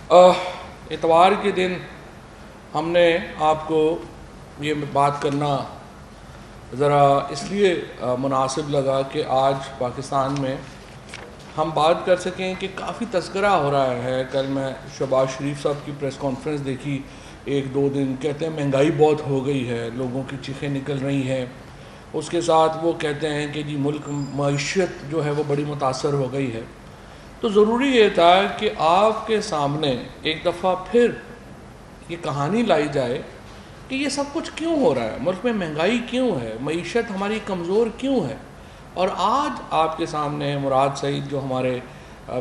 اتوار کے دن ہم نے آپ کو یہ بات کرنا ذرا اس لیے مناسب لگا کہ آج پاکستان میں ہم بات کر سکیں کہ کافی تذکرہ ہو رہا ہے. کل میں شہباز شریف صاحب کی پریس کانفرنس دیکھی، ایک دو دن کہتے ہیں مہنگائی بہت ہو گئی ہے، لوگوں کی چیخیں نکل رہی ہیں. اس کے ساتھ وہ کہتے ہیں کہ جی ملک معیشت جو ہے وہ بڑی متاثر ہو گئی ہے. تو ضروری یہ تھا کہ آپ کے سامنے ایک دفعہ پھر یہ کہانی لائی جائے کہ یہ سب کچھ کیوں ہو رہا ہے، ملک میں مہنگائی کیوں ہے، معیشت ہماری کمزور کیوں ہے. اور آج آپ کے سامنے مراد سعید جو ہمارے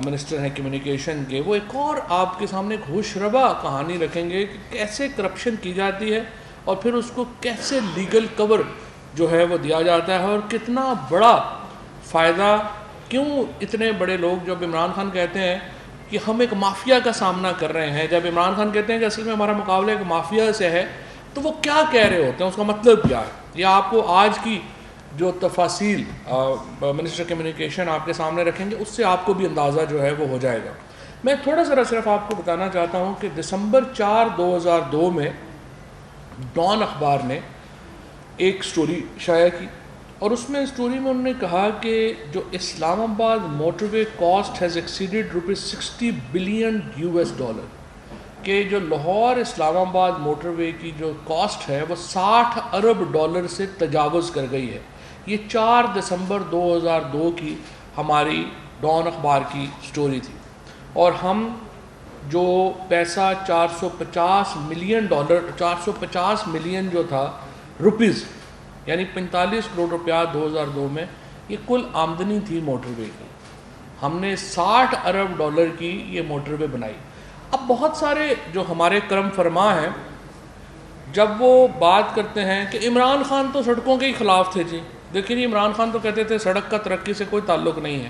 منسٹر ہیں کمیونیکیشن کے، وہ ایک اور آپ کے سامنے ایک ہوش ربا کہانی رکھیں گے کہ کیسے کرپشن کی جاتی ہے اور پھر اس کو کیسے لیگل کور جو ہے وہ دیا جاتا ہے، اور کتنا بڑا فائدہ، کیوں اتنے بڑے لوگ جب عمران خان کہتے ہیں کہ ہم ایک مافیا کا سامنا کر رہے ہیں، جب عمران خان کہتے ہیں کہ اصل میں ہمارا مقابلہ ایک مافیا سے ہے، تو وہ کیا کہہ رہے ہوتے ہیں، اس کا مطلب کیا ہے. یہ آپ کو آج کی جو تفاصیل منسٹر کمیونیکیشن آپ کے سامنے رکھیں گے، اس سے آپ کو بھی اندازہ جو ہے وہ ہو جائے گا. میں تھوڑا ذرا صرف آپ کو بتانا چاہتا ہوں کہ دسمبر 4، 2002 میں ڈان اخبار نے ایک سٹوری شائع کی، اور اس میں سٹوری میں انہوں نے کہا کہ جو Islamabad motorway cost has exceeded ₹60 billion کہ جو لاہور اسلام آباد موٹر وے کی جو کاسٹ ہے وہ $60 ارب سے تجاوز کر گئی ہے. یہ 4 دسمبر 2002 کی ہماری ڈان اخبار کی سٹوری تھی. اور ہم جو پیسہ $450 ملین جو تھا روپیز، یعنی 45 کروڑ روپیہ 2002 میں، یہ کل آمدنی تھی موٹر وے کی. ہم نے $60 ارب کی یہ موٹر وے بنائی. اب بہت سارے جو ہمارے کرم فرما ہیں، جب وہ بات کرتے ہیں کہ عمران خان تو سڑکوں کے ہی خلاف تھے. جی دیکھیں، عمران خان تو کہتے تھے سڑک کا ترقی سے کوئی تعلق نہیں ہے.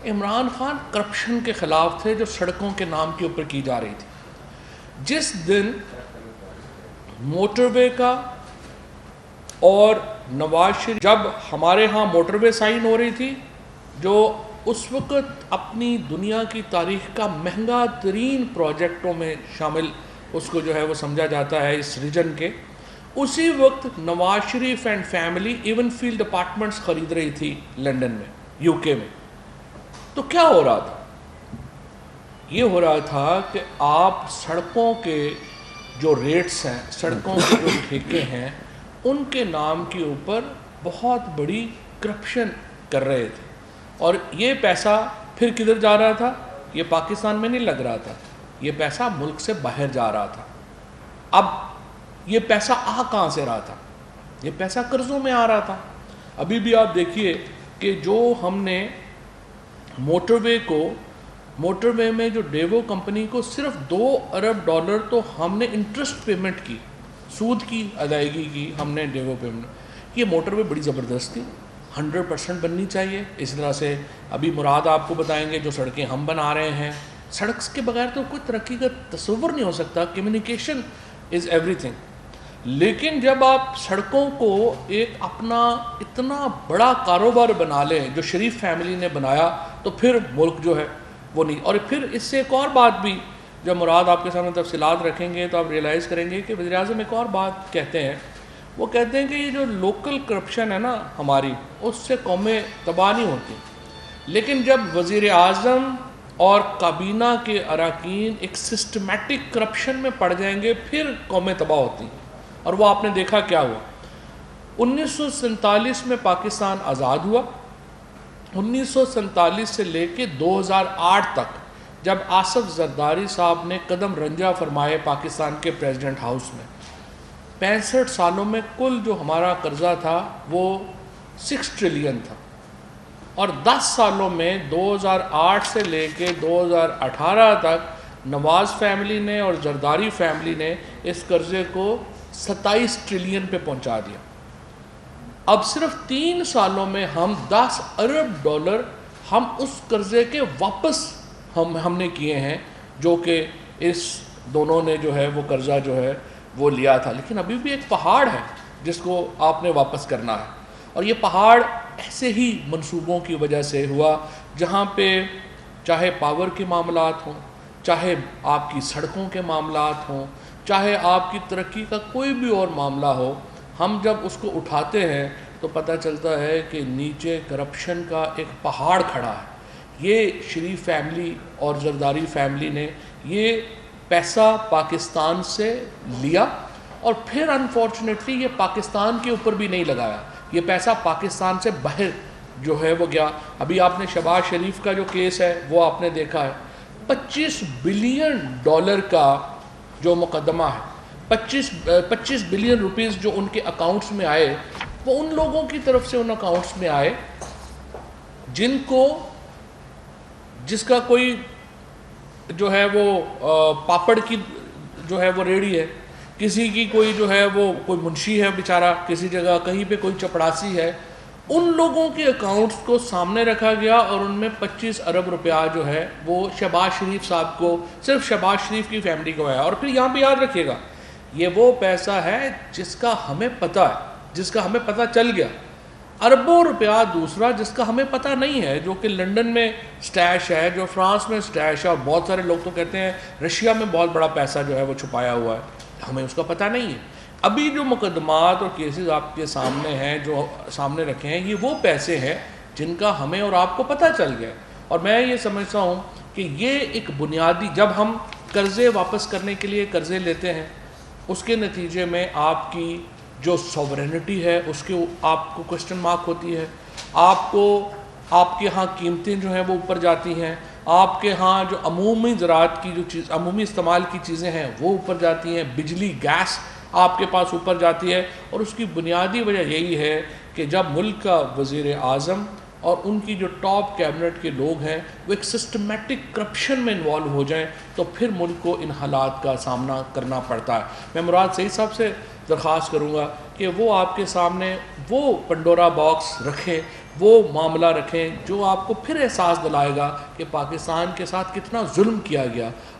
عمران خان کرپشن کے خلاف تھے جو سڑکوں کے نام کے اوپر کی جا رہی تھی. جس دن موٹر وے کا اور نواز شریف، جب ہمارے ہاں موٹر وے سائن ہو رہی تھی جو اس وقت اپنی دنیا کی تاریخ کا مہنگا ترین پروجیکٹوں میں شامل اس کو جو ہے وہ سمجھا جاتا ہے اس ریجن کے، اسی وقت Nawaz Sharif and family Avenfield apartments خرید رہی تھی لنڈن میں، یو کے میں. تو کیا ہو رہا تھا؟ یہ ہو رہا تھا کہ آپ سڑکوں کے جو ریٹس ہیں، سڑکوں کے جو ٹھیکے ہیں، ان کے نام کے اوپر بہت بڑی کرپشن کر رہے تھے. اور یہ پیسہ پھر کدھر جا رہا تھا؟ یہ پاکستان میں نہیں لگ رہا تھا، یہ پیسہ ملک سے باہر جا رہا تھا. اب یہ پیسہ آ کہاں سے رہا تھا؟ یہ پیسہ قرضوں میں آ رہا تھا. ابھی بھی آپ دیکھیے کہ جو ہم نے موٹر وے میں جو ڈیوو کمپنی کو صرف $2 ارب تو ہم نے انٹرسٹ پیمنٹ کی، سود کی ادائیگی کی ہم نے ڈیوو پیمنٹ. یہ موٹر وے بڑی زبردست تھی، 100% بننی چاہیے. اس طرح سے ابھی مراد آپ کو بتائیں گے جو سڑکیں ہم بنا رہے ہیں. سڑک کے بغیر تو کوئی ترقی کا تصور نہیں ہو سکتا. Communication is every thing. لیکن جب آپ سڑکوں کو ایک اپنا اتنا بڑا کاروبار بنا لیں جو شریف فیملی نے بنایا، تو پھر ملک جو ہے وہ نہیں. اور پھر اس سے ایک اور بات بھی جب مراد آپ کے سامنے تفصیلات رکھیں گے تو آپ ریئلائز کریں گے کہ وزیر اعظم ایک اور بات کہتے ہیں. وہ کہتے ہیں کہ یہ جو لوکل کرپشن ہے نا ہماری، اس سے قومیں تباہ نہیں ہوتی، لیکن جب وزیر اعظم اور کابینہ کے اراکین ایک سسٹمیٹک کرپشن میں پڑ جائیں گے پھر قومیں تباہ ہوتی ہیں. اور وہ آپ نے دیکھا کیا ہوا. 1947 میں پاکستان آزاد ہوا. 1947 سے لے کے 2008 تک جب آصف زرداری صاحب نے قدم رنجہ فرمائے پاکستان کے پریزیڈنٹ ہاؤس میں، 65 سالوں میں کل جو ہمارا قرضہ تھا وہ 6 ٹریلین تھا. اور 10 سالوں میں 2008 سے لے کے 2018 تک نواز فیملی نے اور زرداری فیملی نے اس قرضے کو 27 ٹریلین پہ پہنچا دیا. اب صرف 3 سالوں میں ہم $10 ارب ہم اس قرضے کے واپس ہم نے کیے ہیں جو کہ اس دونوں نے جو ہے وہ قرضہ جو ہے وہ لیا تھا. لیکن ابھی بھی ایک پہاڑ ہے جس کو آپ نے واپس کرنا ہے. اور یہ پہاڑ ایسے ہی منصوبوں کی وجہ سے ہوا جہاں پہ چاہے پاور کے معاملات ہوں، چاہے آپ کی سڑکوں کے معاملات ہوں، چاہے آپ کی ترقی کا کوئی بھی اور معاملہ ہو، ہم جب اس کو اٹھاتے ہیں تو پتہ چلتا ہے کہ نیچے کرپشن کا ایک پہاڑ کھڑا ہے۔ یہ شریف فیملی اور زرداری فیملی نے یہ پیسہ پاکستان سے لیا اور پھر انفارچونیٹلی یہ پاکستان کے اوپر بھی نہیں لگایا، یہ پیسہ پاکستان سے باہر جو ہے وہ گیا۔ ابھی آپ نے شہباز شریف کا جو کیس ہے وہ آپ نے دیکھا ہے، $25 بلین کا جو مقدمہ ہے، 25 بلین روپیز جو ان کے اکاؤنٹس میں آئے، وہ ان لوگوں کی طرف سے ان اکاؤنٹس میں آئے جس کا کوئی جو ہے وہ پاپڑ کی جو ہے وہ ریڑھی ہے، کسی کی کوئی جو ہے وہ کوئی منشی ہے بیچارہ، کسی جگہ کہیں پہ کوئی چپڑاسی ہے، ان لوگوں کے اکاؤنٹس کو سامنے رکھا گیا اور ان میں 25 ارب روپیہ جو ہے وہ شہباز شریف صاحب کو، صرف شہباز شریف کی فیملی کو آیا۔ اور پھر یہاں پہ یاد رکھیے گا، یہ وہ پیسہ ہے جس کا ہمیں پتہ ہے، جس کا ہمیں پتہ چل گیا۔ اربوں روپیہ دوسرا جس کا ہمیں پتہ نہیں ہے، جو کہ لنڈن میں سٹیش ہے، جو فرانس میں سٹیش ہے، اور بہت سارے لوگ تو کہتے ہیں رشیا میں بہت بڑا پیسہ جو ہے وہ چھپایا ہوا ہے، ہمیں اس کا پتہ نہیں ہے۔ ابھی جو مقدمات اور کیسز آپ کے سامنے ہیں، جو سامنے رکھے ہیں، یہ وہ پیسے ہیں جن کا ہمیں اور آپ کو پتہ چل گیا۔ اور میں یہ سمجھتا ہوں کہ یہ ایک بنیادی، جب ہم قرضے واپس کرنے کے لیے قرضے لیتے ہیں، اس کے نتیجے میں آپ کی جو سوورینٹی ہے اس کے آپ کو کوسچن مارک ہوتی ہے، آپ کے ہاں قیمتیں جو ہیں وہ اوپر جاتی ہیں، آپ کے ہاں جو عمومی زراعت کی جو عمومی استعمال کی چیزیں ہیں وہ اوپر جاتی ہیں، بجلی گیس آپ کے پاس اوپر جاتی ہے۔ اور اس کی بنیادی وجہ یہی ہے کہ جب ملک کا وزیر اعظم اور ان کی جو ٹاپ کیبنٹ کے لوگ ہیں وہ ایک سسٹمیٹک کرپشن میں انوالو ہو جائیں تو پھر ملک کو ان حالات کا سامنا کرنا پڑتا ہے۔ میں مراد سعید صاحب سے درخواست کروں گا کہ وہ آپ کے سامنے وہ پنڈورا باکس رکھیں، وہ معاملہ رکھیں جو آپ کو پھر احساس دلائے گا کہ پاکستان کے ساتھ کتنا ظلم کیا گیا۔